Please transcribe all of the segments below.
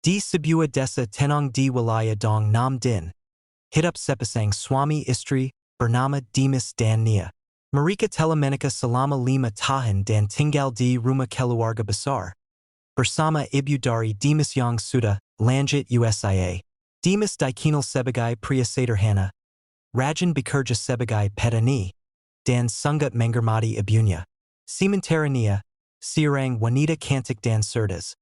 Di Sibua Desa Tenong Di Walaya Dong Nam Din. Hitup Sepasang Swami Istri, Bernama Dimas Dan Nia. Marika Telemanica Salama Lima Tahan Dan Tinggal di Rumah Keluarga Besar. Bersama Ibu Dari Dimas Yang Suda, Lanjut USIA. Dimas Dikinal Sebagai Pria Sederhana. Rajan Bekerja Sebagai Petani. Dan Sungut Mengermati Ibunya. Sementara Nia, Sirang Wanita Cantik Dan Cerdas.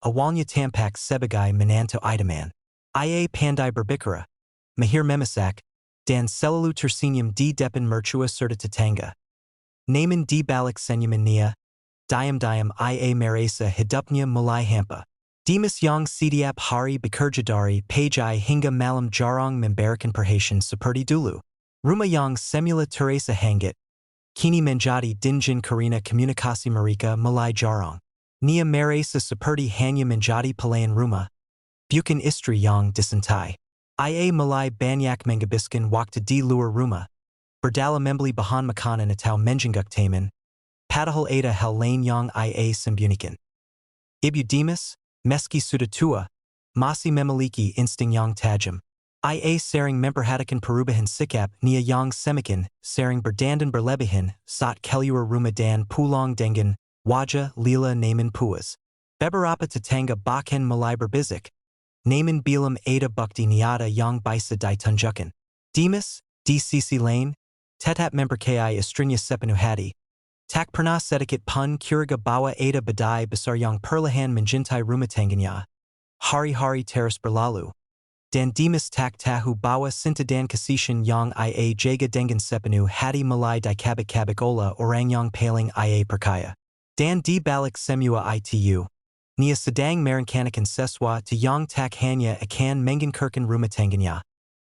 Awalnya Tampak Sebagai Menanto Idaman. Ia Pandai Berbikara. Mahir Memasak. Dan Selalu Tersenyum di Depan Mertua Serta Tetangga. Naman di Balik Senyuman Nia. Diam Ia Meresa Hidupnya Mulai Hampa. Dimas Yang Setiap Hari Bekerja Dari Pagi Hingga Malam Jarang Memberikan Perhatian Seperti Dulu. Rumah Yang Semula Teresa Hangit. Kini Menjadi Dinjin Karina Komunikasi Mereka Mulai Jarang. Nia Meresa Seperti Hanya Menjadi Pelayan Rumah. Bukan Istri Yang Disintai. Ia Mulai Banyak Menghabiskan Waktu di Luar Rumah. Berdala Membeli Bahan Makanan Atau Menjengguk Taman. Padahal Ada Hal Lain Yang Ia Sembunyikan. Ibu Dimas, Meski Sudah Tua, Masih Memiliki Insting Yang Tajam. Ia Sering Memperhatikan Perubahan Sikap Nia Yang Semakin, Sering Berdandan Berlebihan, Saat Keluar Rumah Dan Pulang Dengan, Wajah Lila Naman Puas. Beberapa Tetangga Bahkan Mulai Berbisik. Naman Bilam Ada Bukti Niata Yang Bisa Ditunjukkan. Dimas, di Sisi Lain, Tetap Memperkayai Istrinya Sepenuh Hati. Tak Pernah Sedikit Pun Curiga Bawa Ada Badai Besar Yang Perlahan Menjintai Rumah Tangganya. Hari-hari Terus Berlalu. Dan Dimas Tak Tahu Bawa Sinta Dan Kasishan Yang Ia Jaga Dengan Sepenuh Hati Mulai Dikabik-kabik Ola Orang Yang Paling Ia Perkaya. Dan di Balik Semua Itu. Nia Sedang Merancanakan Seswa to Yang Tak Hanya Akan Mengenkirkan Rumah Tangganya.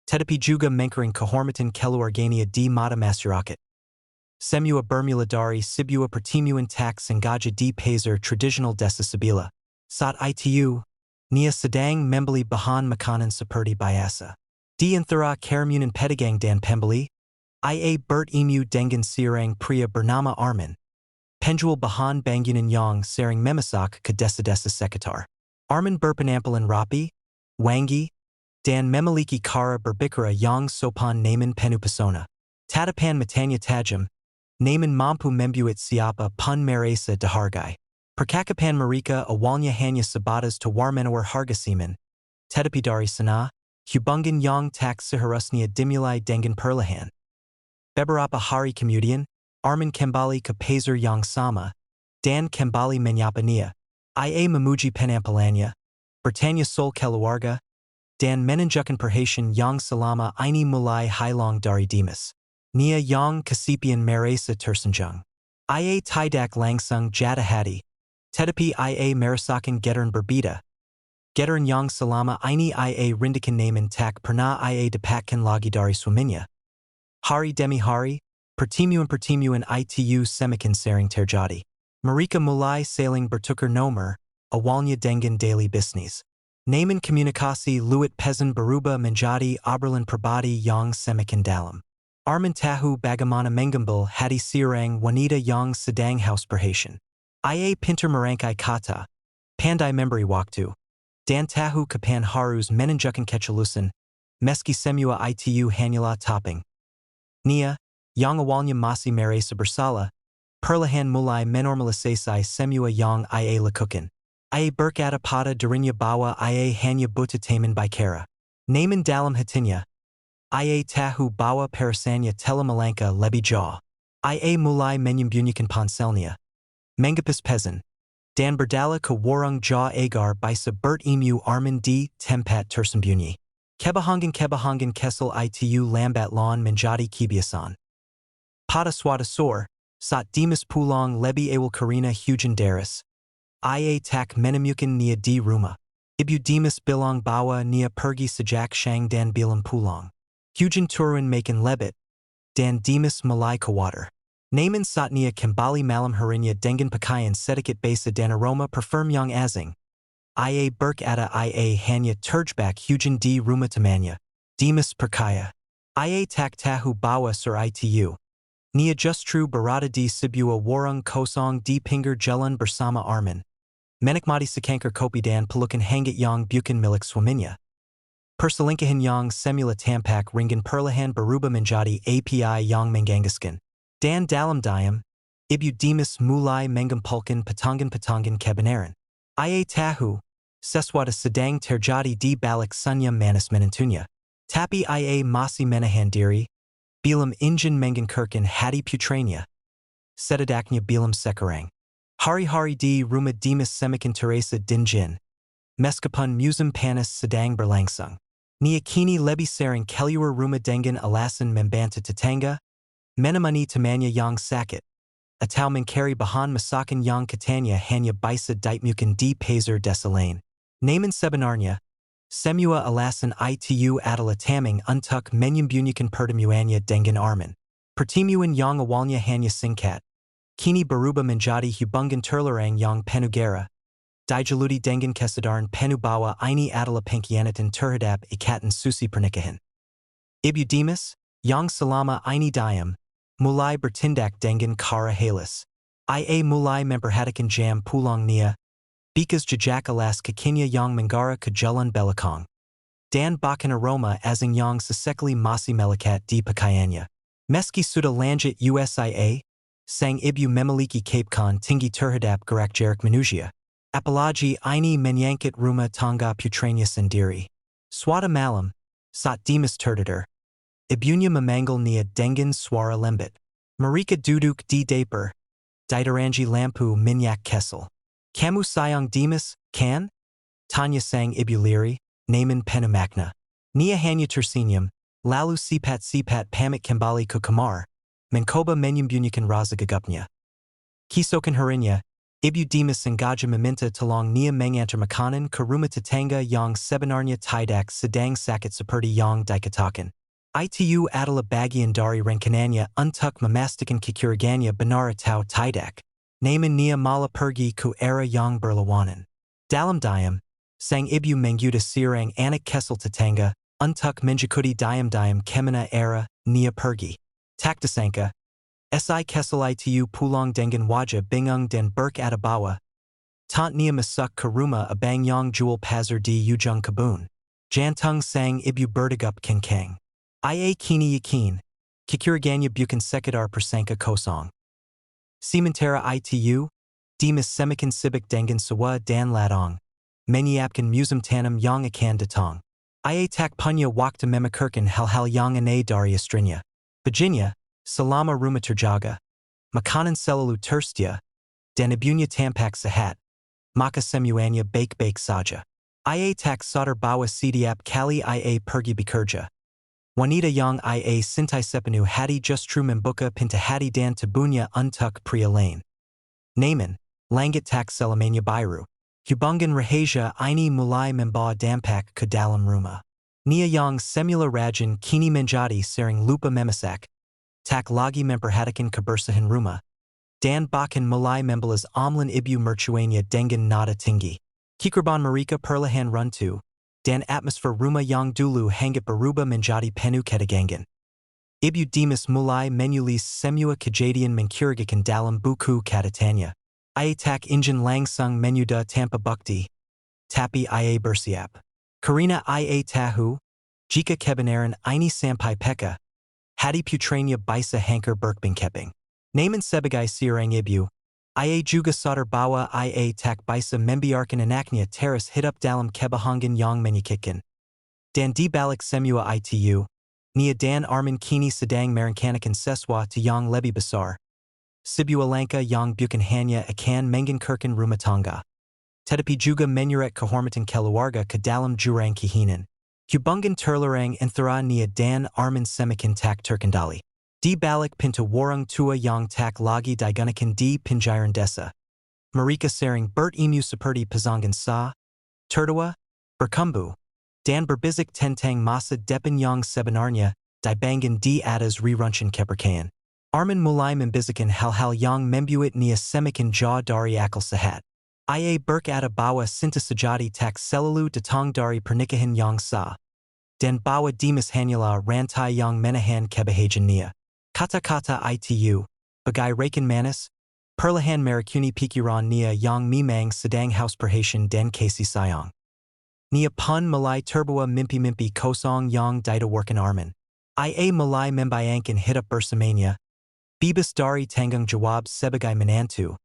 Tetapi juga Mengkering Kehormatan Keluarganya di Mata Masyarakat. Semua Bermula Dari Sibua Pertemuan Tak Sengaja di Pasar Tradisional Desa Sabila. Saat Itu. Nia Sedang Membeli Bahan Makanan Seperti Biasa. Di Antara Karamunan Pedagang Dan Pembeli. Ia Bertemu Dengan Sirang Pria Bernama Arman. Penjual Bahan Bangunan Yang Sering Memasak ke Desa-desa Sekitar. Arman Berpenampilan Rapi, Wangi, Dan Memiliki Cara Berbikara Yang Sopan Naman Penuh Pesona. Tatapan Matanya Tajam, Naman Mampu Membuat Siapa Pun Meresa Dihargai. Percakapan Mereka Awalnya Hanya Sebatas Tawar Menawar Hargasiman. Tetapi Dari Sana, Hubungan Yang Tak Seharusnya Dimulai Dengan Perlahan. Beberapa Hari Kemudian, Arman Kembali ke Pasar Yang Sama, Dan Kembali Menyapa Nia. Ia Memuji Penampilannya, Bertanya Sol Keluarga, Dan Menunjukkan Perhatian Yang Selama Ini Mulai Hilang Dari Dimas. Nia Yang Kesipian Meresa Tersanjung. Ia Tidak Langsung Jatuh Hati. Tetapi Ia Merasakan Getaran Berbeda. Getaran Yang Selama Ini Ia Rindukan Naman Tak Pernah Ia Dapatkan Lagi Dari Suaminya. Hari demi hari, Pertemuan Itu Semakin Sering Terjadi. Mereka Mulai Saling Bertukar Nomor, Awalnya Dengan Daily Business. Naman Komunikasi Luat Pesan Berubah Menjadi Obrolan Pribadi Yang Semakin Dalam. Arman Tahu Bagaimana Mengambil Hati Sirang Wanita Yang Sedang Haus Perhatian. Ia Pintar Merangkai Kata, Pandai Memberi Waktu. Dan Tahu Kapan Harus Menunjukkan Kechalusan, Meski Semua Itu Hanyalah Topping. Nia, Yang Awalnya Masih Meresa Bersalah, Perlahan Mulai Menormalisasi Semua Yang Ia Lakukan. Ia Berkata Pada Dirinya Bawa Ia Hanya Buta Taman Bicara. Naman Dalam Hatinya. Ia Tahu Bawa Parasannya Telah Melangkah Lebih Jauh. Ia Mulai Menyembunyikan Ponselnya. Mengapis Pesan. Dan Berdala ke Warung Jaw Agar Bisa Bertemu Arman di Tempat Tersembunyi. Kebahangan Kesel Itu Lambat Lawn Menjadi Kebiasaan. Pada Suatu Sore, Saat Dimas Pulang Lebih Awal Karina Hujan Deras. Ia Tak Menemukan Nia di Rumah. Ibu Dimas Bilang Bawa Nia Pergi Sejak Shang Dan Bilang Pulang. Hujan Turun Makan Lebet. Dan Dimas Mulai Khawatir. Naman Saat Nia Kembali Malam Harinya Dengan Pakaian Sedikit Basa Dan Aroma Perform Yang Azing. Ia Berkata Ia Hanya Terjebak Hujan di Rumah Temannya. Dimas Perkaya. Ia Tak Tahu Bawa Sur Itu. Nia Justru Berada di Sebuah Warung Kosong di Pinggir Jalan Bersama Arman. Menikmati sekankar kopi dan pelukan hangit yang bukan milik suaminya. Perselingkuhan yang semula tampak ringan perlahan berubah menjadi API yang mengganggukan. Dan dalam diam, ibu Dimas mulai mengumpulkan patangan-patangan kebenaran. Ia tahu, sesuatu sedang terjadi di balik senyum manis menentunya. Tapi ia masih menahan diri, bilam ingin mengangkirkan hati putranya. Setidaknya bilam sekarang. Hari-hari di rumah Dimas semakin terasa dingin. Meskipun musim panas sedang berlangsung. Nia kini lebih sering keluar rumah dengan alasan membantu tetangga, menemani temannya yang sakit, atau mencari bahan masakan yang katanya hanya bisa ditemukan di pasar desa lain. Namun sebenarnya, semua alasan itu adalah tameng untuk menyembunyikan pertemuannya dengan Arman. Pertemuan yang awalnya hanya singkat, kini berubah menjadi hubungan terlarang yang penuh gara. Dijaludi dengan kesadaran penuh bahwa ini adalah pengkhianatan terhadap ikatan suci pernikahan. Ibu Dimas, yang selama ini diam, mulai bertindak dengan cara halus. Ia mulai memperhatikan jam pulang Nia, because jejak alas kakinya yang menggara ke jalan belakang. Dan bahkan aroma asing yang sesekali masih melekat di pakaiannya. Meski sudah lanjut USIA, sang ibu memiliki kapkan tinggi terhadap gerak-gerik manusia. Apalagi ini menyangkut rumah tangga putranya sendiri. Suatu malam, saat Dimas tertidur, ibunya memanggil Nia dengan suara lembut. Mereka duduk di dapur, diterangi lampu minyak kesel. Kamu sayang Dimas, kan? Tanya sang ibu liri, namun penuh makna. Nia hanya tersenyum, lalu sipat-sipat pamit kembali ke kamar, mencoba menyembunyikan rasa gagapnya. Keesokan harinya, Ibu Dimas sengaja meminta tolong Nia mengantar makanan ke rumah tetangga yang sebenarnya tidak sedang sakit seperti yang dikatakan. Itu adalah bagian dari rencananya untuk memastikan kecurigaannya benar atau tidak. Namun Nia malah pergi ke arah yang berlawanan. Dalam diam, sang ibu menggoda seorang anak kesel tetangga untuk menjekuti diam-diam kemana arah Nia pergi. Tak disangka, si kesel itu pulang dengan wajah bingung dan berkata bahwa tant Nia masuk ke rumah abang yang jual pasar di ujung kebun. Jantung sang ibu berdegup kencang. Ia kini yakin, kecurigaannya bukan sekedar persangka kosong. Sementara itu, Dimas semakin sibuk dengan sewa dan ladang, menyiapkan musim tanam yang akan datang. Ia tak punya waktu memikirkan hal-hal yang aneh dari istrinya. Baginya, selama rumah terjaga, makanan selalu tersedia, dan ibunya tampak sehat, maka semuanya baik-baik saja. Ia tak sadar bahwa setiap kali ia pergi bekerja, wanita yang ia cintai sepenuh hati justru membuka pintu hati dan tubuhnya untuk pria lain. Namun, langit tak selamanya biru. Hubungan rahasia ini mulai membawa dampak ke dalam rumah. Nia yang semula rajin kini menjadi sering lupa memasak, tak lagi memperhatikan kebersihan rumah, dan bahkan mulai membalas omlan ibu mercuanya dengan nada tinggi. Kekorban mereka perlahan runtuh, dan atmosfer rumah yang dulu hangat berubah menjadi penuh ketegangan. Ibu Dimas mulai menulis semua kejadian mencurigakan dalam buku catatannya. Ia tak ingin langsung menyudah tanpa bukti, tapi ia bersiap. Karena ia tahu, jika kebenaran ini sampai peka, hati putranya bisa hancur berkeping-keping. Namun sebagai seorang ibu, ia juga sadar bahwa ia tak bisa membiarkan anaknya terus hidup dalam kebohongan yang menyakitkan. Dan di balik semua itu, Nia dan Arman kini sedang merencanakan sesuatu yang lebih besar. Sebuah langkah yang bukan hanya akan mengangkirkan rumah tangga, tetapi juga menyeret kehormatan keluarga ke dalam jurang kehinaan. Hubungan terlarang antara Nia dan Arman semakin tak terkendali. Di balik pintu warung tua yang tak lagi digunakan di pinggiran desa, mereka sering bertemu seperti pasangan tertawa, berkumbu, dan berbisik tentang masa depan yang sebenarnya dibanggakan di atas reruntuhan kepercayaan. Arman mulai membisikkan hal-hal yang membuat Nia semakin jauh dari akal sehat. Ia berkata bahwa cinta sejati tak selalu datang dari pernikahan yang sah, dan bahwa Dimas hanyalah rantai yang menahan kebahagiaan Nia. Kata-kata itu, bagai rekan manis, Perlahan Marikuni Pikiran Nia Yang Mimang Sedang House Perhatian Den Kasi Sayong. Nia Pun Malay Turbua Mimpi Kosong Yang Dita Workan Arman. Ia Malay Membayangkan Hitap Bersamania. Bibas Dari Tanggung Jawab Sebagai Menantu.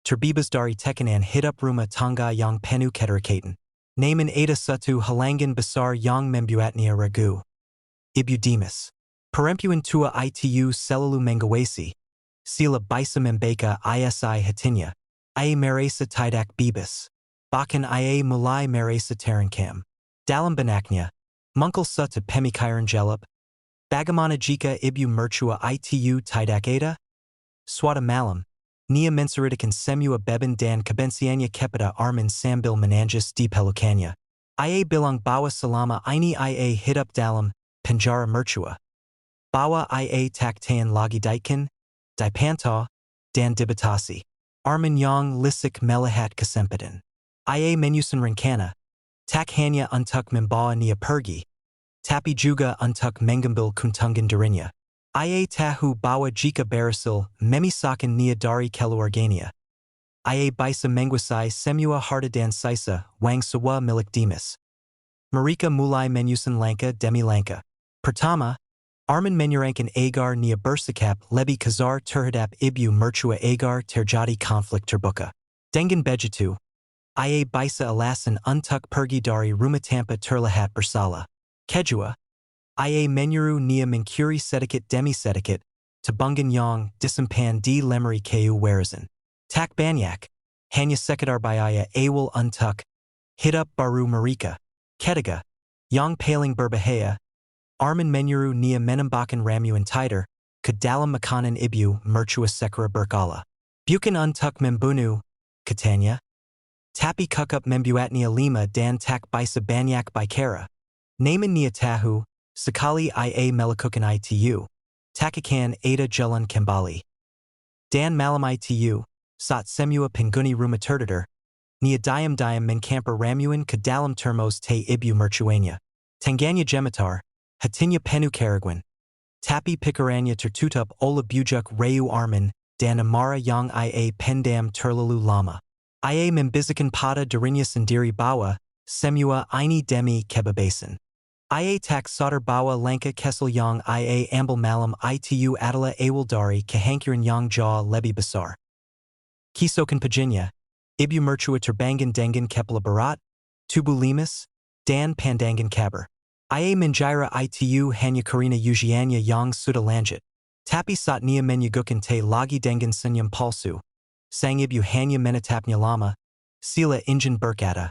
Terbibas Dari Tekanan Hitap Rumah Tangga Yang Penu Keterikatan. Naman Ada Sutu Halangan Besar Yang Membuatnia Ragu. Ibu Dimas. Perempuan Tua Itu Selalu Mengawasi. Sila Bisa Membeka Isi Hatinya. Ia Meresa Tidak Bibas. Bahkan ia Mulai Meresa Terankam. Dalam Benaknya. Mungkal Suta Pemikairan Jelab. Bagaimana Jika Ibu Mertua Itu Tidak Ada? Swada Malam. Nia Mensuritikan Semua Beban Dan Kebensianya Kepada Arman Sambil Menanjis Di Pelukannya. Ia Bilang Bawa Selama Ini ia Hidup Dalam Penjara Mertua. Bawa ia Taktan Lagi Daikin. Dipanta. Dan Dibatasi. Arman Yang Lisik Melihat Kesempatan. Ia Menyusun Rencana. Tak hanya Untuk Membawa Nia Pergi. Tapi juga Untuk Mengambil Kuntungan Darinya. Ia Tahu Bawa Jika Barasil Memisakan Nia Dari Keluarganya. Ia Bisa Menguasai Semua Harta Dan Sisa Wang Sawa Milik Dimas. Mereka Mulai Menyusun Langkah Demi Langkah. Pertama, Arman Menyurankan Agar Nia Bersikap Lebih Kazar Terhadap Ibu Mertua Agar Terjadi Konflik Terbuka. Dengan Begitu, ia Bisa Alasan Untuk Pergi Dari Rumah Tanpa Terlihat Bersalah. Kedua, ia Menyuruh Nia Mencuri Sedikit Demi Sedikit, Tabungan Yang Disimpan Di Lemari Kayu Warazan. Tak Banyak, Hanya Sekedar Biaya Awal Untuk, Hidup Baru Mereka. Ketiga, Yang Paling Berbahaya, Arman Menyuruh Nia Menembakkan Ramuan Tider, Ke Dalam Makanan Ibu Mertua Sekra Berkala. Bukan Untuk Membunuh, Katanya. Tapi Kukup Membuatnya Lima Dan Tak Bisa Banyak Bicara. Naman Nia Tahu, Sekali ia Melakukan Itu. Takakan Ada Jalan Kembali. Dan Malam Itu, Sat Semua Pengguni Rumah Terdader. Nia Diam Mencamper Ramuan Ke Dalam Termos Te Ibu Mertuanya. Tanganya Gemitar, Hatinya Penu Karagwan. Tapi Pikaranya Tertutup Ola Bujuk Rayu Arman, Dan Amara Yang ia Pendam Terlalu Lama. Ia Membizikan Pada Darinya Sendiri Bawa, Semua Ini Demi Kebebasan. Ia Tak Sadar Bawa Langka Kesel Yang ia Ambil Malam Itu Adalah Awal Dari Kehangkiran Yang Jaw Lebih Besar. Kisokan Pajinya, Ibu Mertua Terbangan Dengan Kepala Barat, Tubu Limas, Dan Pandangan Kabar. Ia Menjira Itu Hanya Karina Ujianya Yang Sudah Lanjut. Tapi Sat Nia Menyugukan Te Lagi Dengan Senyum Palsu. Sang Ibu Hanya Menetapnya Lama, Sila Injin Berkata.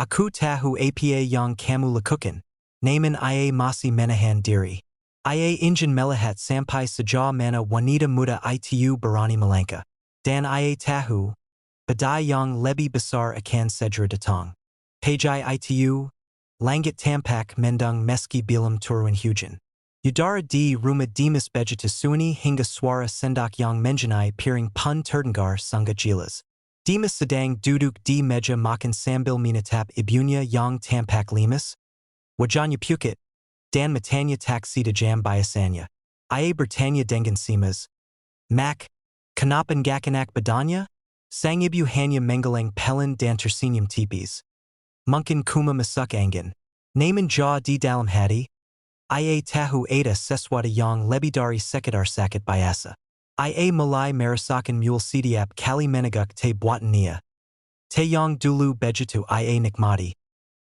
Aku Tahu Apa Yang Kamu Lakukan. Naman ia Masih Menahan Diri. Ia Injin Melihat Sampai Sejauh Mana Wanita Muda Itu Berani Melangkah. Dan ia Tahu, Badai Yang Lebih Besar Akan Segera Datang. Pajai Itu, Langit Tampak Mendung Meski Bilam Turun Hujan. Udara di Rumah Dimas Bejata Suani Hingga Suara Sendak Yang Menjanai Piring Pun Terdengar Sangga Jilas. Dimas Sedang Duduk di Meja Makan Sambil Minatap Ibunya Yang Tampak Limas. Wajanya Pukit, Dan Matanya Tak Sida Jam Biasanya. Ia Bertanya Dengan Simas. Mak, Kanapan Gakanak Badanya? Sang Ibu Hanya Mengalang Pelin Dan Tersenyum Tipis. Mungkin Kuma Masuk Angin. Naman Jaw di Dalam Hati. Ia Tahu Ada Seswada Yang Lebih Dari Sekedar Sakit Biasa. Ia Mulai Merasakan Mule Sidiap Kali Menaguk Te Buatan Nia. Te Yang Dulu Begitu ia Nikmati.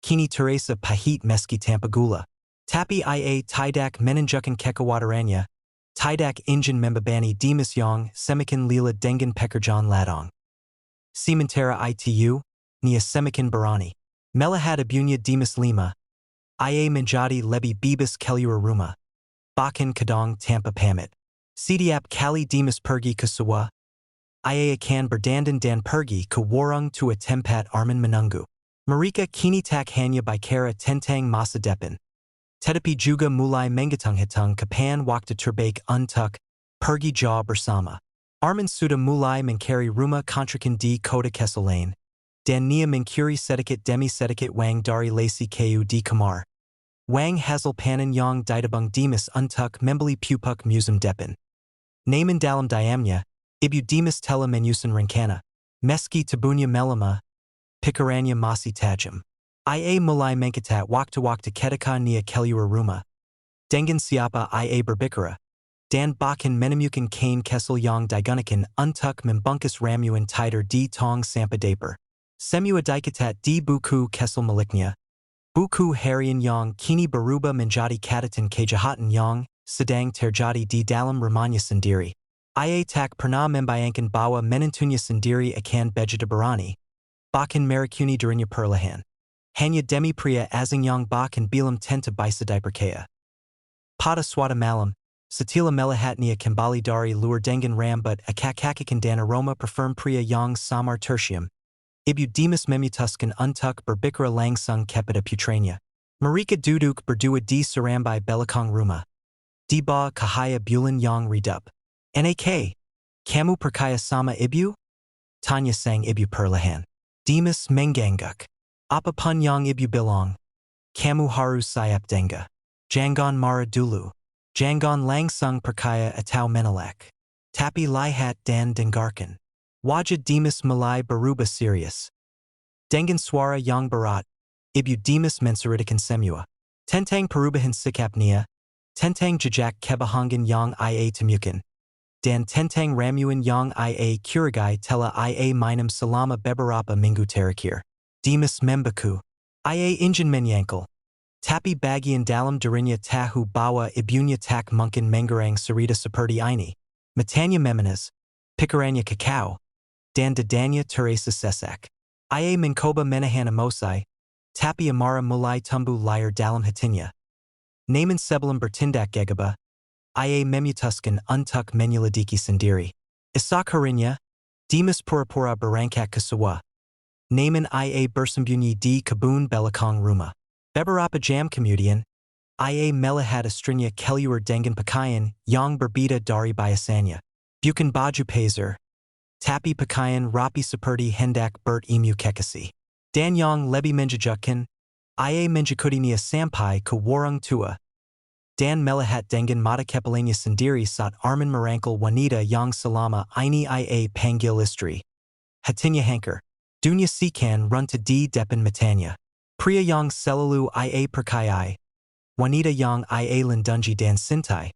Kini Teresa Pahit Meski Tampagula. Tapi ia Tidak Menunjukkan Kekawadaranya. Tidak Injin Membabani Dimas Yang Semikin Lila Dengan Pekerjaan Ladong. Sementara Itu, Nia Semikin Barani. Melihat Ibunya Dimas Lima. Ia Menjadi Lebih Bebas Keluar Rumah. Bahkan Kadang Tanpa Pamit. Sidiap Kali Dimas Pergi ke Sawa. Ia akan berdandan Dan Pergi ke Warung Tua Tempat Arman Menunggu. Mereka Kini Tak Hanya Bicara Tentang Masa Depan. Tetapi juga Mulai Menghitung-hitung Kapan Waktu Terbaik Untuk Pergi Jauh Bersama. Arman Sudah Mulai Mencari Rumah Kontrakan di Kota Keselain. Dan Nia Mencuri Sedikit Demi Sedikit Wang Dari Lacey Kayu di Kamar. Wang Hazel Panan Yang Ditabung Dimas Untuk Membeli Pupuk Musim Depan. Naman Dalam Diamnya, Ibu Demas Tela Menusan Rincana, Meski Tabunya Melama, Picaranya Masi Tajam. Ia Mulai Menkatat Wakta Kedaka Nia Kelua Ruma, Dengan Siapa Ia Berbikara, Dan Bakan Menemukan Kane Kessel Yang Digunikan Untuk Membunkus Ramuan Titer D Tong Sampa Daper, Semua Dikatat D Buku Kessel Maliknya, Buku Harian Yang Kini Baruba Menjadi Kadatan Kejahatan Yang, Sedang Terjadi di Dalam Ramanya Sendiri. Ia tak pernah membayangkan bahwa menentunya sendiri akan begitu berani, bahkan merakuni dirinya perlahan. Hanya demi pria asing yang bahkan bilam tenta bisa dipercaya. Pada suatu malam, setelah melihatnya kembali dari luar dengan rambut akak-akakan dan aroma parfum pria yang samar tercium, Ibu Demas memutuskan untuk berbicara langsung kepada putranya. Mereka duduk berdua di serambi belakang rumah. Di bawah cahaya bulan yang redup. Nak, kamu percaya sama ibu? Tanya sang ibu perlahan. Demas mengangguk. Apapun yang ibu bilang, kamu harus siap dengar. Jangan marah dulu. Jangan langsung percaya atau menolak. Tapi lihat dan dengarkan. Wajah Demas mulai berubah serius. Dengan suara yang berat, Ibu Demas menceritakan semua. Tentang perubahan sikapnya, tentang jejak kebohongan yang ia temukan, dan tentang ramuan yang ia curigai telah ia minum selama beberapa minggu terakhir. Demas membeku. Ia ingin menyangkal. Tapi bagian dalam dirinya tahu bahwa ibunya tak mungkin mengerang cerita seperti ini. Matanya memanas, pikirannya kekau, dan dadanya terasa sesak. Ia mencoba menahan emosi, tapi amarah mulai tumbuh liar dalam hatinya. Namun sebelum bertindak gegabah, ia memutuskan untuk menyelidiki sendiri. Esok harinya, Demas pura-pura berangkat ke sawah. Namun ia bersembunyi di kebun belakang rumah. Beberapa jam kemudian, ia melihat istrinya keluar dengan pakaian yang berbeda dari biasanya. Bukan baju pazer, tapi pakaian rapi seperti hendak bertemu kekasih. Dan yang lebih menjejukkan, ia mengikutinya sampai ke warung tua. Dan melihat dengan mata kepalanya sendiri saat Arman merangkul wanita yang selama ini ia panggil istri. Hatinya hancur. Dunia sikan runta di depan matanya. Pria yang selalu ia percayai, wanita yang ia lindungi dan cintai.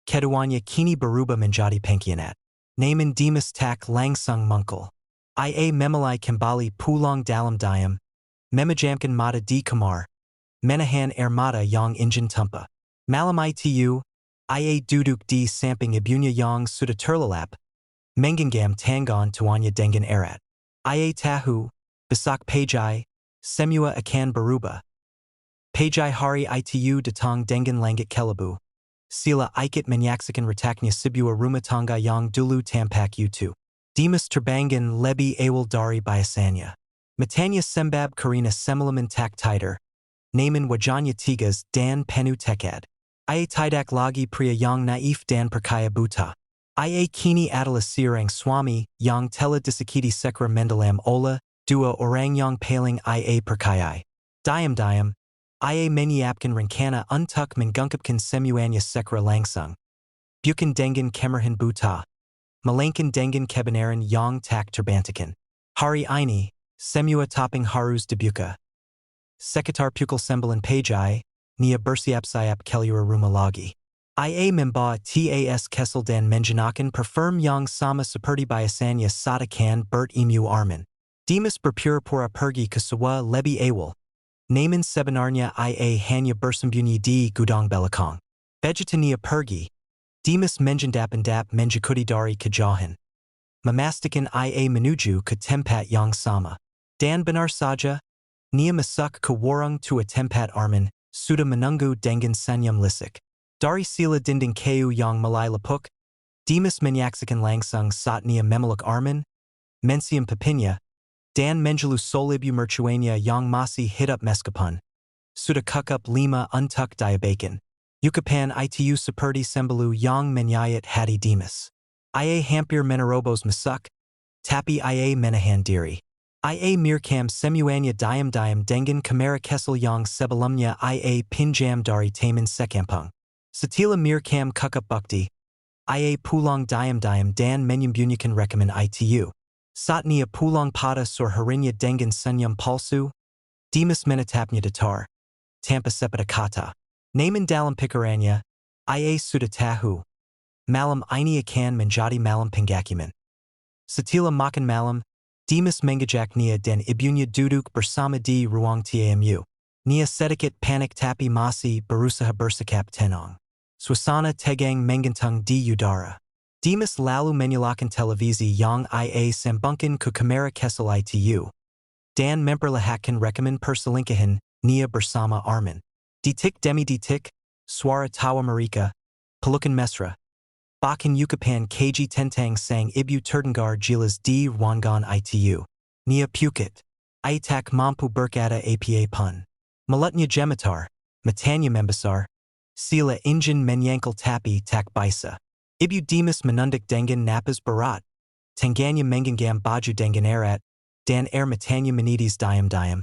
Keduanya kini berubah menjadi pengkhianat. Namun Demas tak langsung muncul. Ia memulai kembali pulang dalam diam, memejamkan mata di kamar, menahan air mata yang ingin tumpah. Malam itu, ia duduk di samping ibunya yang sudah terlelap, menggenggam tangan tuanya dengan erat. Ia tahu, besok pagi, semua akan berubah. Pagi hari itu datang dengan langit kelabu. Sila ikut menyaksikan retaknya sebuah rumah tangga yang dulu tampak utuh. Demas terbangun lebih awal dari biasanya. Matanya sembab karena semalaman tak tidur. Namun wajahnya tegas dan penuh tekad. Ia tidak lagi pria yang naif dan percaya buta. Ia kini adalah seorang suami yang telah disakiti secara mendalam oleh dua orang yang paling ia percayai. Diam-diam, ia menyiapkan rencana untuk menggungkapkan semuanya secara langsung. Bukan dengan kemarahan buta, melainkan dengan kebenaran yang tak terbantahkan. Hari ini, semua topping harus dibuka. Sekitar pukul 9 pagi, nia bersiap-siap keluar rumah lagi. Ia membawa tas Kessel dan mengenakan parfum yang sama seperti biasanya saat akan bertemu Arman. Demas berpura-pura pergi ke sawah lebih awal. Namun sebenarnya ia hanya bersembunyi di gudang belakang. Vegetania pergi. Demas mengendap-endap mengikuti dari kejauhan. Memastikan ia menuju ke tempat yang sama. Dan benar saja, nia masuk ke warung tua tempat Arman sudah menunggu dengan senyum lisik. Dari sila dinding kayu yang mulai lapuk, Demas menyaksikan langsung saat nia memeluk Arman, mensiam pipinya, dan menjelus solibu mercuanya yang masih hidup meskipun sudah kukup 5 untuk diabekan. Ucapan itu seperti sembelu yang menyayat hati Demas. Ia hampir menerobos masuk, tapi ia menahan diri. Ia merekam semuanya diam-diam dengan kamera Kessel yang sebelumnya ia pinjam dari teman sekampung. Setelah merekam kukup bukti, Ia pulang diam dan menyembunyikan rekaman itu. Saat nia pulang pada sore harinya dengan senyum palsu, Dimas menatapnya datar, tanpa sepeda kata. Namun dalam pikirannya, ia sudah tahu. Malam ini akan menjadi malam penghakiman. Setelah makan malam, Dimas mengajak Nia dan ibunya duduk bersama di ruang tamu. Nia sedikit panik tapi masih berusaha bersikap tenang. Suasana tegang menggantung di udara. Dimas lalu menyalakan televisi yang ia sambungkan ke kamera kesel itu. Dan memperlihatkan rekaman perselingkuhan Nia bersama Arman. Detik demi detik, suara tawa mereka, pelukan mesra. Bahkan ucapan kj tentang sang ibu terdengar jelas di ruangan itu. Nia pukit. Ia tak mampu berkata apa pun. Mulutnya gemetar, matanya membesar. Sila ingin menyangkal tapi tak bisa. Ibu Dimas menunduk dengan napas berat. Tangannya menggenggam baju dengan erat, dan air matanya menitis diam-diam.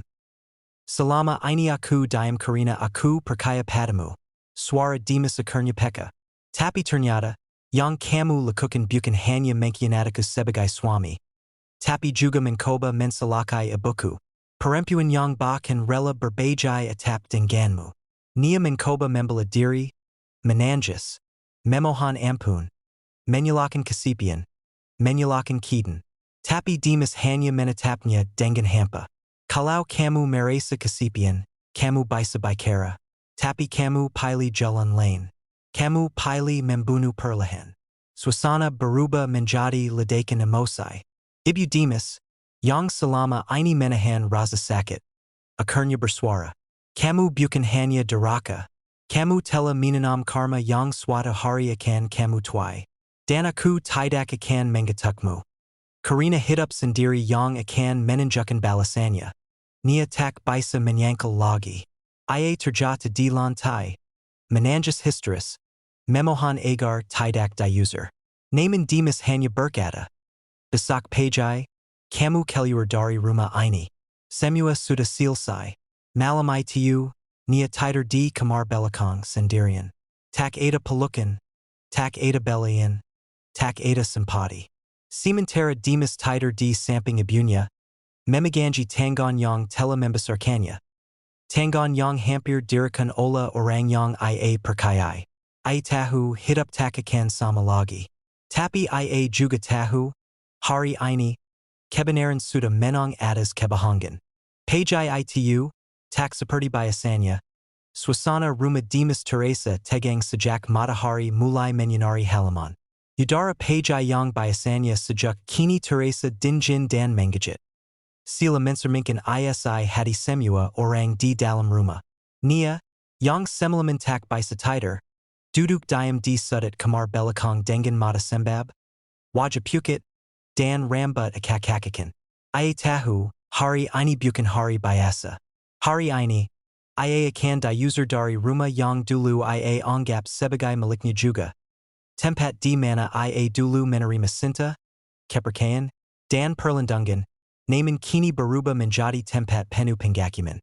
Selama ini aku diam karena aku percaya padamu. Suara Dimas akhirnya peka. Tapi ternyata, yang kamu lakukan bukan hanya mengkhianatiku sebagai suami. Tapi juga mencoba mensalakai ibuku. Perempuan yang bahkan rela berbajai atap denganmu. Nia mencoba membela diri, menangis, memohon ampun, menyalakan kesepian, menyalakan kiden. Tapi Dimas hanya menatapnya dengan hampa. Kalau kamu merasa kesepian, kamu bisa bicara. Tapi kamu pilih jalan lain. Kamu pilih membunuh perlahan. Suasana berubah menjadi ledakan emosi. Ibu Dimas, yang selama ini menahan rasa sakit, akhirnya bersuara. Kamu bukan hanya durhaka. Kamu telah menanam karma yang suatu hari akan kamu tuai. Dan aku tidak akan mengetukmu. Karena hidup sendiri yang akan menunjukkan balasannya. Nia tak bisa menyangkal lagi. Ia terjatuh di lantai. Menangis histeris. Memohon agar tidak diusir. Namun Dimas hanya berkata, besok pagi, kamu keluar dari rumah ini. Semua sudah selesai. Malam itu, Nia tidur di kamar belakang sendirian. Tak ada pelukan, tak ada belian, tak ada simpati. Sementara Dimas tidur di samping ibunya, memegangi tangan yang telah membesarkannya. Tangan yang hampir dirikan oleh orang yang ia percayai. Ia tahu hidup tak akan sama lagi. Tapi ia juga tahu, hari ini, kebenaran sudah menang atas kebohongan. Pagi itu, tak seperti biasanya, suasana rumah Dimas Teresa tegang sejak matahari mulai menyinari halaman. Udara pagi yang biasanya sejuk kini Teresa dingin dan mengejut. Sila mencerminkan isi hati semua orang di dalam rumah. Nia, yang semalaman tak bisa tidur, duduk diam di sudut kamar belakang dengan mata sembab, wajah pukit, dan rambut akak-akakan. Ia tahu, hari ini bukan hari biasa. Hari ini, ia akan diusir dari rumah yang dulu ia anggap sebagai miliknya juga. Tempat di mana ia dulu menerima cinta, kepercayaan, dan perlindungan, namun kini berubah menjadi tempat penuh penghakiman.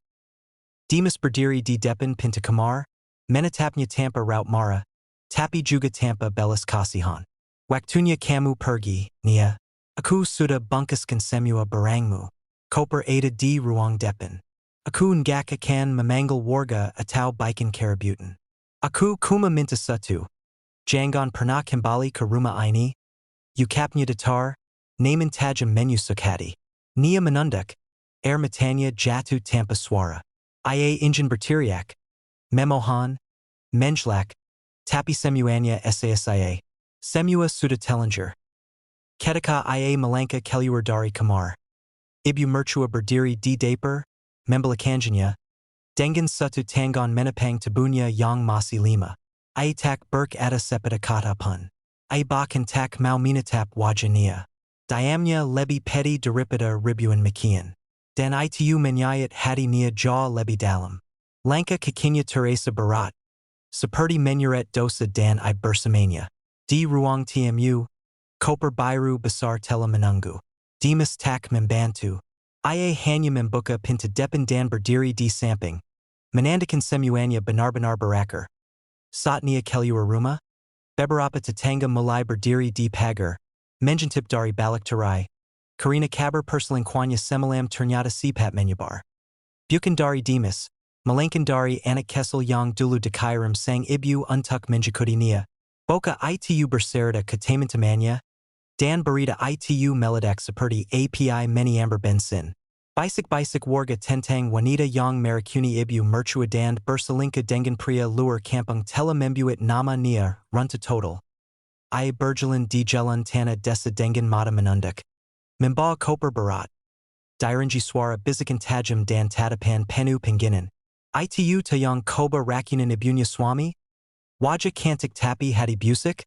Dimas berdiri di depan pintu kamar, menatapnya tanpa raut marah, tapi juga tanpa belas kasihan. Waktunya kamu pergi, Nia. Aku sudah bungkuskan semua barangmu. Koper ada di ruang depan. Aku enggak akan memanggil warga atau bikin keributan. Aku cuma minta satu. Jangan pernah kembali ke rumah ini. Ucapnya datar, namun tajam menusuk hati. Nia menunduk, air matanya jatuh tanpa suara. Ia ingin berteriak, memohon, menjelak, tapi semuanya sia-sia. Semua sudah telanjur. Ketika ia melangkah keluar dari kamar, ibu mertua berdiri di depan, membelakannya, dengan satu tangan menepang tubuhnya yang masih lima. Ia tak berkata sepeda kata pun. Ia bahkan tak mau menatap wajah Nia. Diamnya lebih pedih daripada ribuan makian. Dan itu menyayat hati Nia jauh lebih dalam. Langkah kakinya Teresa berat, seperti menyeret dosa dan ia bersamanya. Di ruang tamu, koper biru besar telah menunggu. Dimas tak membantu. Ia hanya membuka pintu depan dan berdiri di samping. Menandakan semuanya benar-benar berakhir. Saat Nia keluar rumah, Beberapa Tatanga Mulai Berdiri di Pagar, Menjantip dari Balik Tarai, Karina Kabar Perselingkuannya Semalam Ternyata Sipat Menyabar. Bukan dari Dimas, Melainkan dari Anak Kessel yang Dulu Dikairam Sang Ibu Untuk Menjakudinia, Boka itu Berserta Ketamantamanya, Dan Berita itu Meladak Seperti API Meniamber Bensin. Bisik Warga Tentang Wanita Yang Merakuni Ibu Merchua Dan Berselingka Dengan Pria Luar Kampung Tela Membuat Nama Nia, Runta Total. I Berjalan di Jalan Tanah Desa Dengan Mata Menunduk. Membawa Koper Berat. Direnji Suara Bisikan Tajam Dan Tatapan Penu Penginan. Itu Tayang Koba Rakunan Ibunya Swami? Wajah Kantik Tapi Hadi Busik?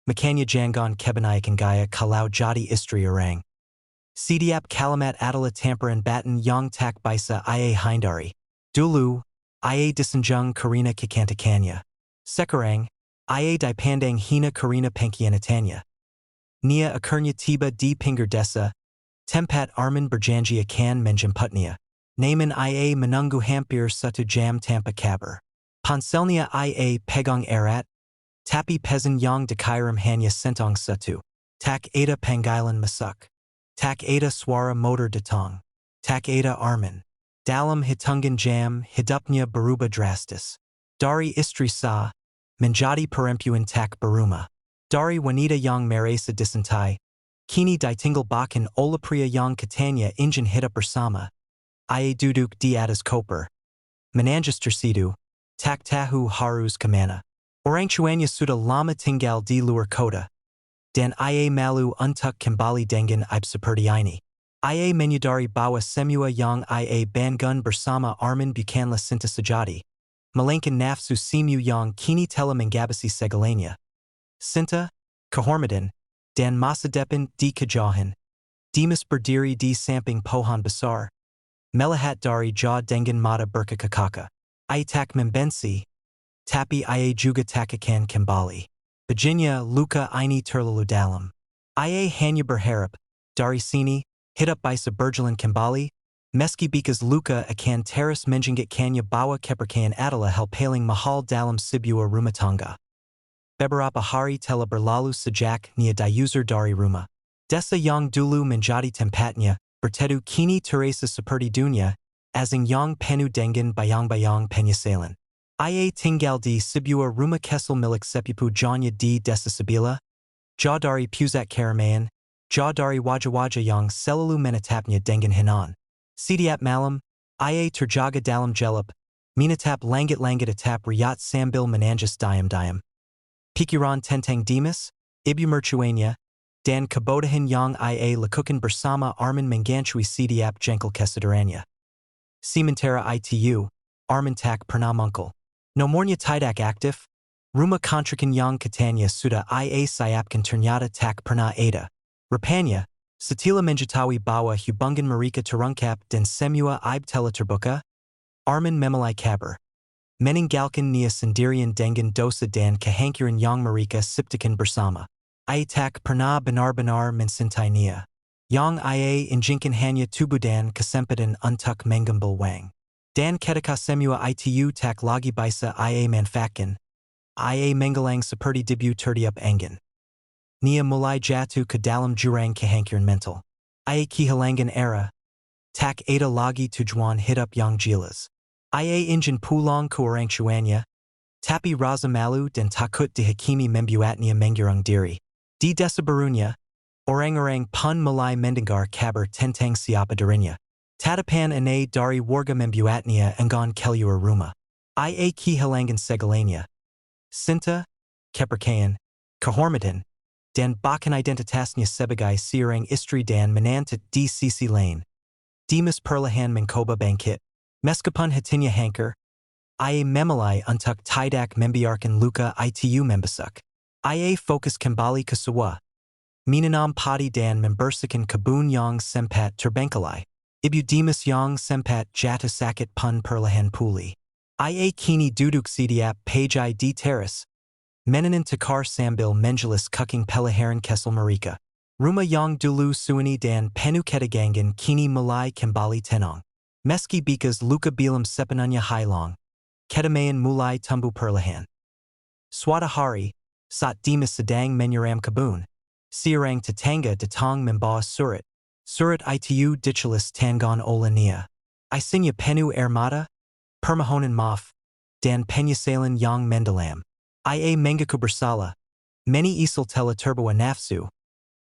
Makanya Jangan Kebanyakan Gaya Kalau Jadi Istri Orang. Sidiap Kalimat Adalah Tamparan Batan Yang Tak Bisa Ia Hindari. Dulu, Ia Disanjung Karina Kikantakanya. Sekarang, Ia Dipandang Hina Karina Penkianatanya. Nia Akurnya Tiba di Pinggir Desa, Tempat Arman Berjanji Akan Menjamputnia. Naman Ia Menunggu Hampir Satu Jam Tampa Kabar. Ponselnia Ia Pegang Erat, Tapi Pezan Yang Dikairam Hanya Sentong Satu. Tak Ada Pangailan Masuk. Tak Ada Suara Motor Datang. Tak Ada Arman. Dalam Hitungan Jam Hidupnya Berubah Drastis. Dari Istri Sa, Menjadi Perempuan Tak Berumah. Dari Wanita Yang Merasa Disantai, Kini Ditinggal Bakan Olapria Yang Katanya Injin Hidup Bersama. Ia Duduk di Atas Koper. Menanjas Tersidu, Tak Tahu Harus Kemana. Orang Tuanya Sudah Lama Tinggal di Luar Kota. Dan Ia Malu Untuk Kembali Dengan Ibu Seperti Ini. Ia Menyadari Bahwa Semua Yang Ia Bangun Bersama Arman Bukanlah Cinta Sejati. Melainkan Nafsu Semu Yang Kini Telah Menghabisi Segalanya. Cinta, Kehormatan, Dan Masa Depan di Kejauhan. Dimas Berdiri di Samping Pohon Besar. Melihat dari Jauh Dengan Mata Berkakaka. Ia Tak Membenci. Tapi Ia Juga Tak Akan Kembali. Virginia Luka Ini Terlalu Dalam. Ia Hanya Berharap, Dari Sini, Hidup Bisa Berjalan Kembali, Meski Bikas Luka Akan Teras Menjingat Kanya Bawa Kepercayaan Adalah Hal Paling Mahal Dalam Sebuah Rumah Tangga. Beberapa Hari Telah Berlalu Sejak Nia Diuser Dari Rumah. Desa Yang Dulu Menjadi Tempatnya, Bertedu Kini Teresa Seperti Dunia, Asing Yang Penuh Dengan Bayang-Bayang Penyesalan. Ia Tinggal di Sebuah Rumah Kessel Milik Sepupu Janya di Desa Sabila, Jauh Dari Pusat Keramaian, Jauh Dari Wajah-Wajah Yang Selalu Menatapnya Dengan Hinan. Setiap Malam, Ia Terjaga Dalam Jelap, Minatap Langit-Langit Atap Riyat Sambil Menanjas Diam-Diam. Pikiran Tentang Dimas, Ibu Mercuanya, Dan Kebodahan Yang Ia Lakukan Bersama Arman Menganchui Setiap Jengkel Kesadarannya. Sementara Itu, Arman Tak Pernah Mungkal. Nomornya Tidak Aktif, Rumah Kontrakan Yang Katanya Sudah Ia Siapkan Ternyata Tak Pernah Ada. Rupanya, Setila Menjatawi Bawa Hubungan Mereka Terungkap Dan Semua Ibu Telah Terbuka, Arman Memalai Kabar. Meninggalkan Nia Sendirian Dengan Dosa Dan Kehangkiran Yang Mereka Siptakan Bersama. Ia Tak Pernah Benar-Benar Mencintai Nia. Yang Ia Injinkan Hanya Tubudan Kesempatan Untuk Mengambil Wang. Dan ketika semua itu tak lagi bisa ia manfaatkan, ia menggelang seperti debu tertiap angin. Nia mulai jatuh ke dalam jurang kehangkiran mental. Ia kehilangan arah, tak ada lagi tujuan hidup yang jelas. Ia ingin pulang ke orang tuanya, tapi rasa malu dan takut dihakimi membuatnya mengurung diri. Di desa barunya, orang-orang pun mulai mendengar kabar tentang siapa dirinya. Tatapan Ane Dari Warga Membuatnya Enggan Keluar Rumah. Ia Kehilangan Segalanya. Cinta, Kepercayaan, Kehormatan, Dan Bahkan Identitasnya Sebagai Seorang Istri Dan Menantit di Sisi Lain. Dimas Perlahan Mencoba Bangkit. Meskipun hatinya hankar, ia memalai untuk tidak membiarkan luka itu membesar. Ia fokus kembali ke sawah. Menanam padi dan membersihkan kebun yang sempat terbengkalai. Ibu Dimas yang sempat jatuh sakit pun perlahan pulih. Ia kini duduk setiap pagi di teras. Menanan tekar sambil menjelis cooking pelaharan Kessel mereka. Rumah yang dulu sunyi dan penuh ketegangan kini mulai kembali tenang. Meski bikas luka bilam sepenuhnya hilang, kedamaian mulai tumbuh perlahan. Suatu hari, Sat Demas Sedang Menyuram Kabun. Siarang Tatanga Datang Membawa Surat. Surat Itu Dichalis Tangon Olania. Isinya Penu Ermata. Permahonan Maf. Dan Penyasalan Yang Mendalam. Ia Mengaku Bersala. Many Isal Tela Turbawa Nafsu.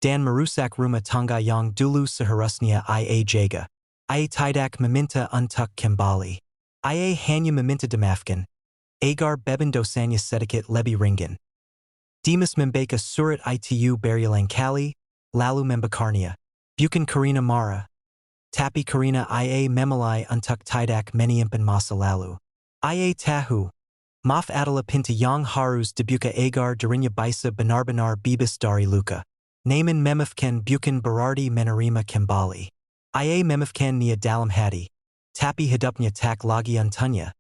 Dan Marusak Ruma Tanga Yang Dulu Saharusnia Ia Jaga. Ia Tidak Meminta Untuk Kembali. Ia Hanya Meminta Damafkan. Agar Beben Dosanya Sedikat Lebi Ringan. Demas Membeka Surat Itu Berialang Kali. Lalu Membakarnia. Bukan Karina Mara. Tapi Karina Ia Memalai Untuk Tidak Meniimpan Masa Lalu. Ia Tahu. Maf Adala Pinta Yang Harus Debuka Agar Darinya Bisa Benar-Benar Bibis Dari Luka. Naman Memifken Bukan Berardi Menarima Kembali. Ia Memifken Nia Dalam Hadi. Tapi Hidupnya Tak Lagi Untunya.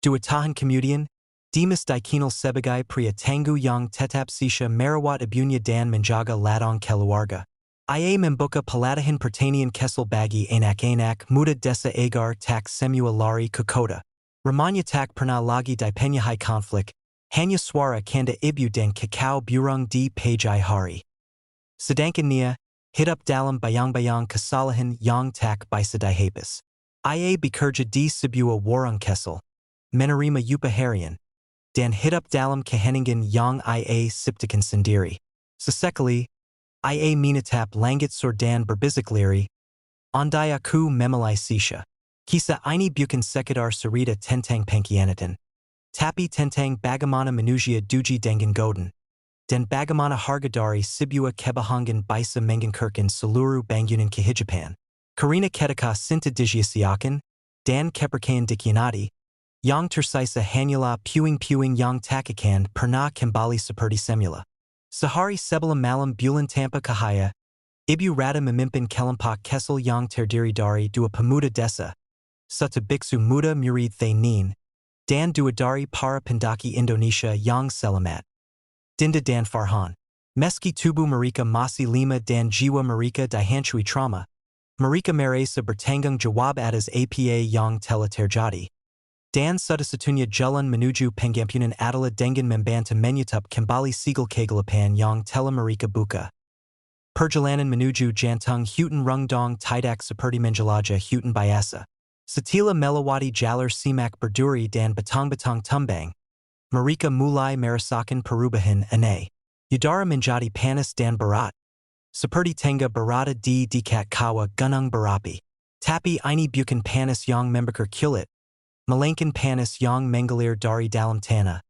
Duatahan Kemudian. Demas Dikinal Sebagai Priya Tangu Yang Tetap Sisha Merawat Abunya Dan Menjaga Ladong Keluarga. Ia Membuka Palatahan Pertanian Kessel Bagi Anak Muda Desa Agar Tak Semua Lari Kukota. Ramanya Tak Pernah Lagi Di Penyahai Konflik. Hanya Suara Kanda Ibu Dan Kakao Burung Di Pajai Hari. Sedangkan Nia. Hidup Dalam Bayang-Bayang Kesalahan Yang Tak Bisa Dihapus. Ia Bekerja Di Sebuah Warung Kessel. Menerima Upaharian. Dan Hidup Dalam Keheningan Yang Ia Siptakan Sendiri. Sesekali. Ia Minatap Langit Sordan Berbizikliri. Andai Aku Memalai Sisha. Kisa Ini Bukan Sekadar Sarita Tentang Pengkianatan. Tapi Tentang Bagaimana Manusia Duji Dengan Godan. Dan Bagaimana Hargadari Sibua Kebahangan Bisa Mengankirkan Seluruh Bangunan Kehidupan. Karina Ketika Sinta Digiasiakan. Dan Keperkayan Dikianati. Yang Tersisa Hanyala Puing Yang Takakan Pernah Kembali Seperti Semula. Sahari Sebelum Malam Bulan Tampa Kahaya. Ibu Rada Memimpin Kelampak Kessel Yang Terdiri Dari Dua Pemuda Desa. Sata Biksu Muda Murid Thay Nin. Dan Dua Dari Para Pendaki Indonesia Yang Selamat. Dinda Dan Farhan. Meski Tubu Marika Masih Lima Dan Jiwa Marika Dihanchui Trauma. Marika Meresa Bertanggung Jawab Atas APA Yang Telah Terjadi. Dan Sudasatunya Jalan Menuju Pengampunan Adalah Dengan Membanta Menyutup Kembali Sigal Kegelapan Yang Telah Mereka Buka. Perjalanan Menuju Jantung Hutan Rungdong Tidak Seperti Menjelaja Hutan Biasa. Setila Melawati Jalur Simak Berduri Dan Batang-Batang Tumbang. Mereka Mulai Merasakan Perubahan Aneh. Udara Menjadi Panas Dan Berat. Seperti Tengah Berada Di Dekat Kawa Gunung Berapi. Tapi Ini Bukan Panas Yang Membakar Kulit. Melainkan Panas Yang Mengalir Dari Dalam Tanah.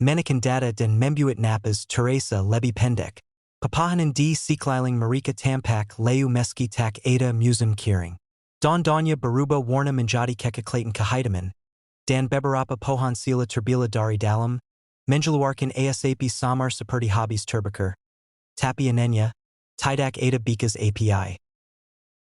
Menakan Data Dan Membuat Napas Teresa Lebih Pendek. Papahanan Di Sekeliling Mereka Tampak Layu Meski Tak Ada Musim Kiring. Don-Donya Berubah Warna Menjadi Kekeclatan Kehidupan. Dan Beberapa Pohan Sila Terbila Dari Dalam. Mengeluarkan ASAP Samar Seperti Habis Terbakar. Tapi Anenya. Tidak Ada Bikas API.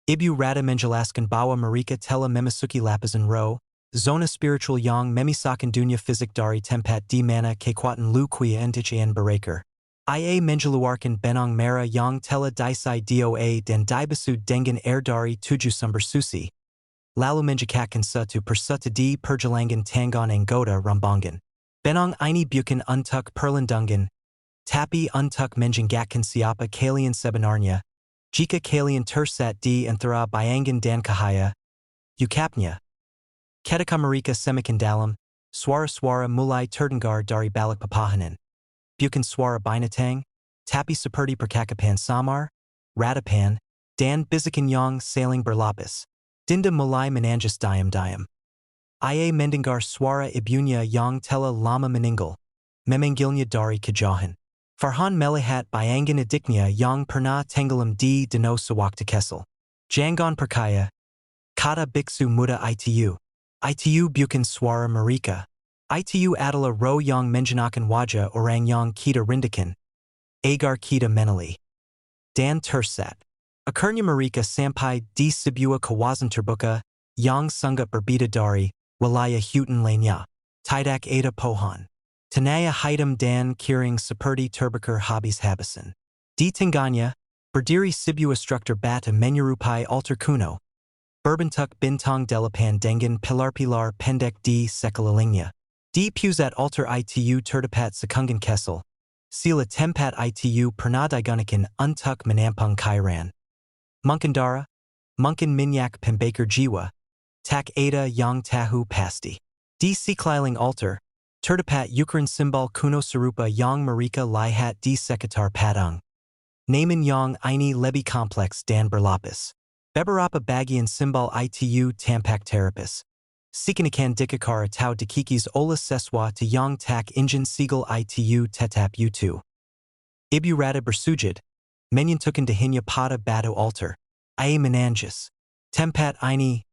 Ibu Rada Menjelaskan Bawa Mereka Telah Memasuki Lapisan Ro. Zona Spiritual Yang Memisakan Dunia Fizik Dari Tempat Di Mana Kekuatan Lu Kuya Entichian Berakar. Ia Mengeluarkan Benang Merah Yang Telah Disai Doa Dan Dibasu Dengan Air Dari Tujuh Sumber Susi. Lalu Menjakakan Satu Persatu Di Perjalangan Tangan Anggota Rambangan. Benang Ini Bukan Untuk Perlindungan. Tapi Untuk Menjengakkan Siapa Kalian Sebenarnya. Jika Kalian Tersat Di Antara Bayangan Dan Kahaya. Ukapnya. Ketika Mereka Semakin Dalam. Suara-suara Mulai Terdengar Dari Balik Papahanan. Bukan Suara Binatang. Tapi Seperti Percakapan Samar. Radapan. Dan Bizikan Yang Saling Berlapis. Dinda Mulai Menanjas Diam-Diam. Ia Mendengar Suara Ibunya Yang Telah Lama Meninggal. Memangilnya Dari Kejahan. Farhan Melihat Bayangan Adiknya Yang Pernah Tenggelam Di Danau Sewaktu Kessel. Jangan Perkaya. Kata Biksu Muda Itu. Itu Bukan Suara Mereka. Itu adalah roh yang menjenakan wajah orang yang kita rindukan. Agar kita menali. Dan tersat. Akhirnya mereka sampai di sebuah kawasan terbuka yang sangat berbeda dari wilayah hutan lainnya. Tidak ada pohon. Tanah hitam dan kering seperti terbakar habis-habisan. Di tengahnya, berdiri sebuah struktur bata menyerupai altar kuno. Berbentuk bintang delapan dengan pilar-pilar pendek di sekelilingnya. Di pusat altar itu terdapat sekunggan kessel. Sila tempat itu pernah digunakan untuk menampung cairan. Mungkin minyak pembakar jiwa, tak ada yang tahu pasti. Di sekeliling altar, terdapat ukuran simbol kuno serupa yang mereka lihat di sekitar patung. Namun yang ini lebih kompleks dan berlapis. Beberapa bagian simbol itu tampak terapis. Seakan-akan dikikar atau dikikis oleh sesuatu yang tak ingin sigil itu tetap utuh. Ibu rada bersujud, menyentuhkan dahinya pada batu altar. Ia menangis. Tempat ini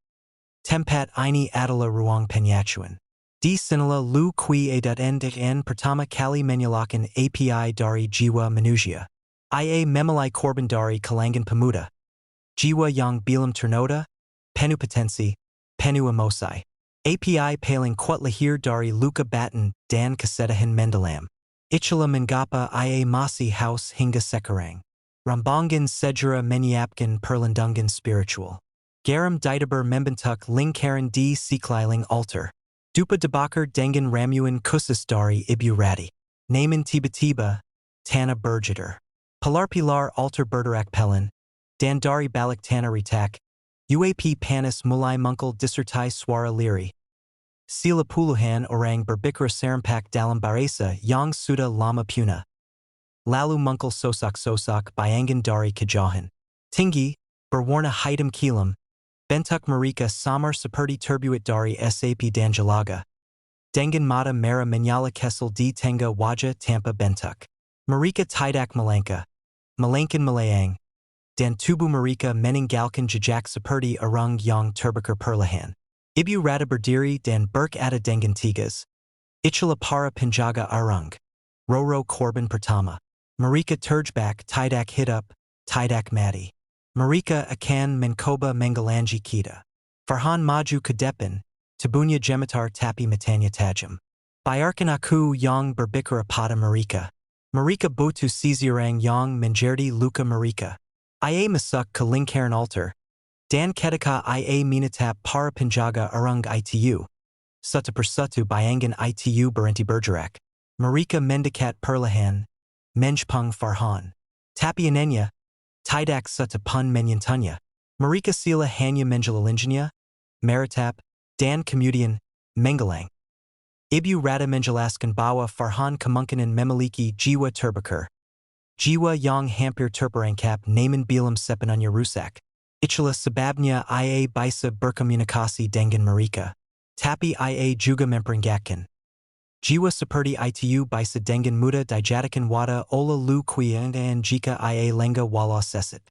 adalah ruang penyacuan. Di sinilah lu qui en pertama kali menyalakan API dari jiwa manusia. Ia memulai korban dari kalangan pemuda. Jiwa yang belum ternoda, penuh potensi, penuh emosi. API paling kuat lahir dari luka batin dan kesedihan mendalam. Itulah mengapa ia masih haus hingga sekarang. Rambangan segera menyiapkan perlindungan spiritual. Garam didabar membentuk lingkaran di sekeliling altar. Dupa dibakar dengan ramuan khusus dari ibu rati. Namun tiba-tiba, tanah bergetar. Pilar-pilar altar bergerak pelan, dan dari balik tanah retak, UAP panas mulai muncul disertai suara lirih. Sila puluhan orang berbicara serempak dalam bahasa yang sudah lama punah. Lalu muncul sosok-sosok bayangan dari kejauhan. Tinggi, berwarna hitam kelam, bentuk mereka samar seperti terbuat dari sap dan jelaga. Dengan mata merah menyala kesel di tengah wajah tanpa bentuk. Mereka tidak melangkah, melainkan melayang, dan tubuh mereka meninggalkan jejak seperti orang yang terbakar perlahan. Ibu rada berdiri dan berkata dengan tegas. Itulah para penjaga arung. Roro korban pertama. Mereka terjebak tidak hidup, tidak mati. Mereka akan mencoba menggalangi kita. Farhan maju ke depan, tubuhnya gemetar tapi matanya tajam. Biarkan aku yang berbicara pada mereka. Mereka butuh seseorang yang menjadi luka mereka. Ia masuk ke lingkaran altar, dan ketika ia menatap para penjaga arung itu. Satu persatu bayangan itu berhenti bergerak. Mereka mendekat perlahan, menjpung Farhan. Tapi anehnya, tidak satu pun menyentuhnya. Mereka sila hanya menjelalinnya, meratap, dan kemudian menggelang. Ibu rada menjelaskan bahwa Farhan kemungkinan memiliki jiwa terbakar. Jiwa yang hampir terperangkap namun belum sepenuhnya rusak. Itulah sebabnya ia bisa berkomunikasi dengan mereka. Tapi ia juga memperingatkan. Jiwa seperti itu bisa dengan mudah dijadikan wadah oleh lu kuian dan jika ia lengah walau sesit.